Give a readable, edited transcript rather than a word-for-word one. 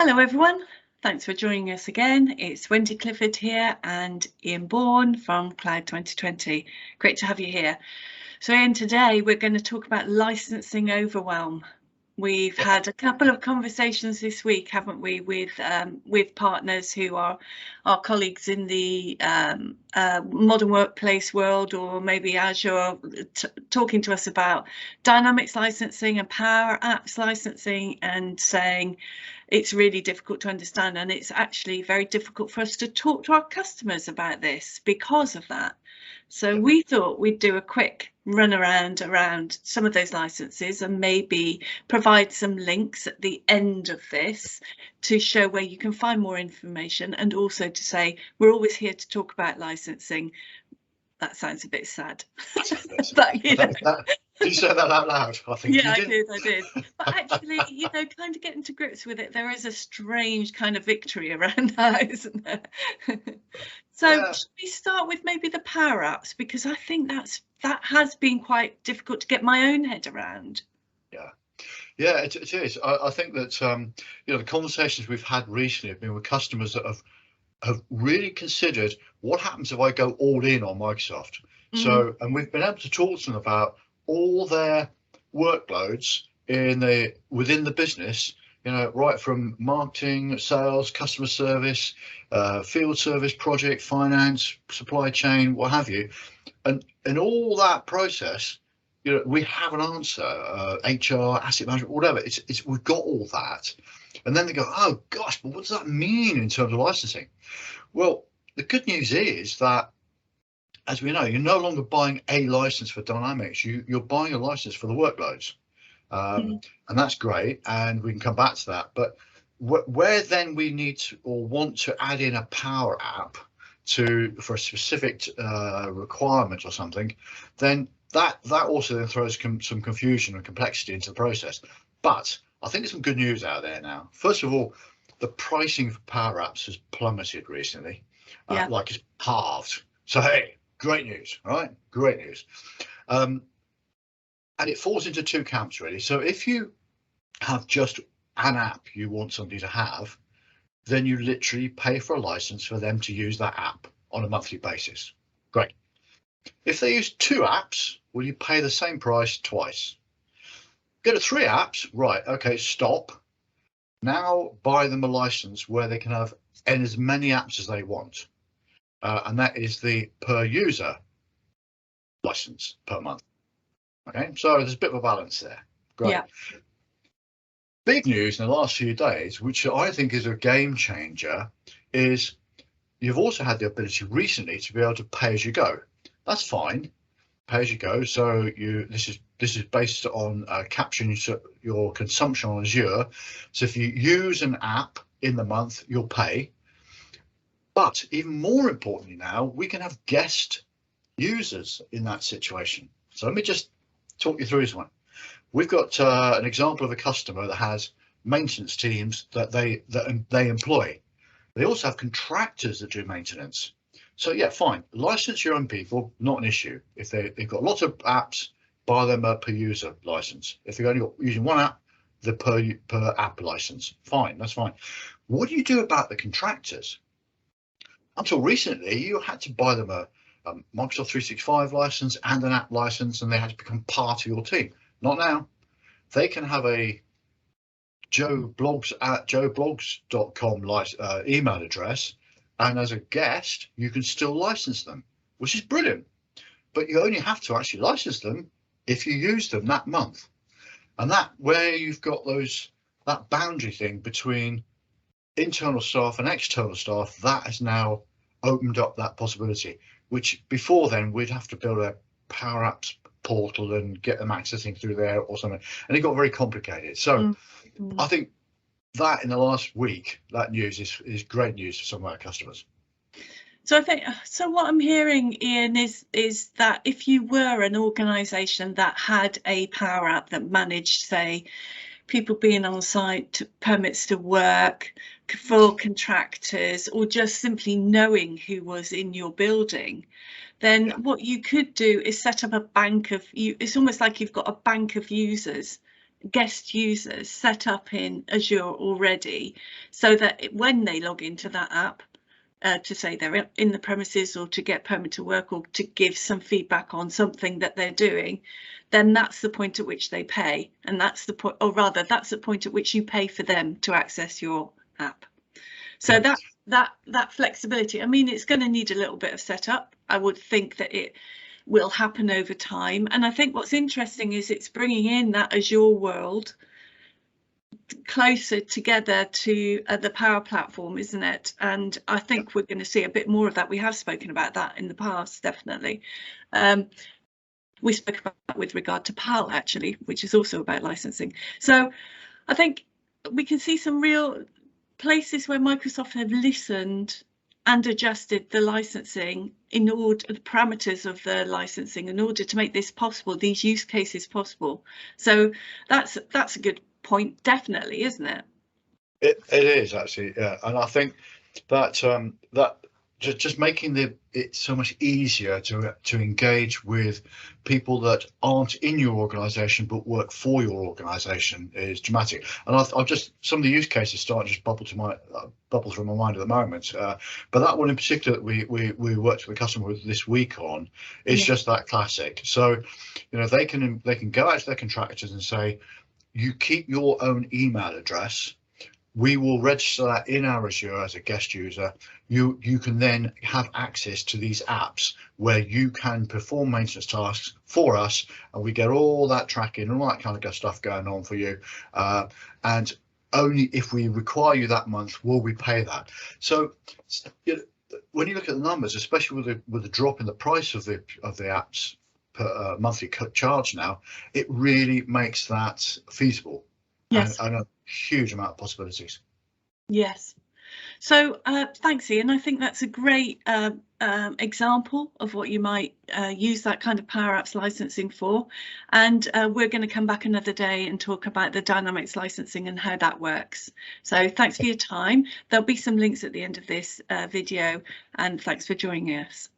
Hello everyone, thanks for joining us again. It's Wendy Clifford here and Ian Bourne from Cloud 2020. Great to have you here. So Ian, today we're going to talk about licensing overwhelm. We've had a couple of conversations this week, haven't we, with partners who are our colleagues in the modern workplace world, or maybe Azure, talking to us about Dynamics licensing and Power Apps licensing, and saying it's really difficult to understand, and it's actually very difficult for us to talk to our customers about this because of that. So we thought we'd do a quick run around some of those licenses and maybe provide some links at the end of this to show where you can find more information, and also to say we're always here to talk about licensing. That sounds a bit sad. But, you know. Did you say that out loud? I think yeah, you did. I did. But actually, you know, kind of getting to grips with it, there is a strange kind of victory around that, isn't there? So should we start with maybe the Power Apps, because I think that has been quite difficult to get my own head around. Yeah, it is. I think that you know, the conversations we've had recently have been with customers that have really considered what happens if I go all in on Microsoft. So, and we've been able to talk to them about all their workloads within the business, you know, right from marketing, sales, customer service, field service, project, finance, supply chain, what have you. And in all that process, you know, we have an answer, HR, asset management, whatever. It's we've got all that. And then they go, oh gosh, but what does that mean in terms of licensing? Well, the good news is that, as we know, you're no longer buying a license for Dynamics. You're buying a license for the workloads, and that's great. And we can come back to that. But where then we need to or want to add in a Power App for a specific requirement or something, then that also then throws some confusion and complexity into the process. But I think there's some good news out there now. First of all, the pricing for Power Apps has plummeted recently, like it's halved. So hey, great news, right? Great news. And it falls into two camps really. So if you have just an app you want somebody to have, then you literally pay for a license for them to use that app on a monthly basis. Great. If they use two apps, will you pay the same price twice? Go to three apps, right? Okay, stop. Now buy them a license where they can have as many apps as they want. And that is the per user license per month. Okay, so there's a bit of a balance there. Great. Yeah. Big news in the last few days, which I think is a game changer, is you've also had the ability recently to be able to pay as you go. That's fine, pay as you go. So this is based on capturing your consumption on Azure. So if you use an app in the month, you'll pay. But even more importantly now, we can have guest users in that situation. So let me just talk you through this one. We've got an example of a customer that has maintenance teams that they employ. They also have contractors that do maintenance. So yeah, fine. License your own people, not an issue. If they've got lots of apps, buy them a per user license. If they're only using one app, the per app license. Fine, that's fine. What do you do about the contractors? Until recently, you had to buy them a Microsoft 365 license and an app license, and they had to become part of your team. Not now. They can have a joeblogs@joeblogs.com email address, and as a guest, you can still license them, which is brilliant. But you only have to actually license them if you use them that month. And that where you've got that boundary thing between internal staff and external staff, that has now opened up that possibility, which before then we'd have to build a Power Apps portal and get them accessing through there or something, and it got very complicated. So I think that in the last week, that news is great news for some of our customers. So I think, so what I'm hearing, Ian, is that if you were an organisation that had a Power App that managed, say, people being on site, permits to work for contractors, or just simply knowing who was in your building, then what you could do is set up a bank of it's almost like you've got a bank of users guest users set up in Azure already, so that when they log into that app, to say they're in the premises or to get permit to work or to give some feedback on something that they're doing, then that's the point at which they pay, and that's the point, or rather that's the point at which you pay for them to access your app. So Yeah. that flexibility, I mean, it's going to need a little bit of setup. I would think that it will happen over time, and I think what's interesting is it's bringing in that Azure world closer together to the Power Platform, isn't it? And I think we're going to see a bit more of that. We have spoken about that in the past, definitely. We spoke about that with regard to PAL, actually, which is also about licensing. So I think we can see some real places where Microsoft have listened and adjusted the licensing in order, the parameters of the licensing, in order to make this possible, these use cases possible. So that's a good point, definitely, isn't it? It is actually, yeah, and I think that that just making it so much easier to engage with people that aren't in your organisation but work for your organisation is dramatic. And I've just, some of the use cases start just bubble through my mind at the moment. But that one in particular that we worked with a customer with this week on is just that classic. So, you know, they can go out to their contractors and say, you keep your own email address. We will register that in our Azure as a guest user. You can then have access to these apps where you can perform maintenance tasks for us, and we get all that tracking and all that kind of good stuff going on for you. And only if we require you that month will we pay that. So, you know, when you look at the numbers, especially with the drop in the price of the apps per monthly charge now, it really makes that feasible. Yes. And a huge amount of possibilities. Yes. So thanks, Ian. I think that's a great example of what you might use that kind of Power Apps licensing for. And we're going to come back another day and talk about the Dynaics licensing and how that works. So thanks for your time. There'll be some links at the end of this video, and thanks for joining us.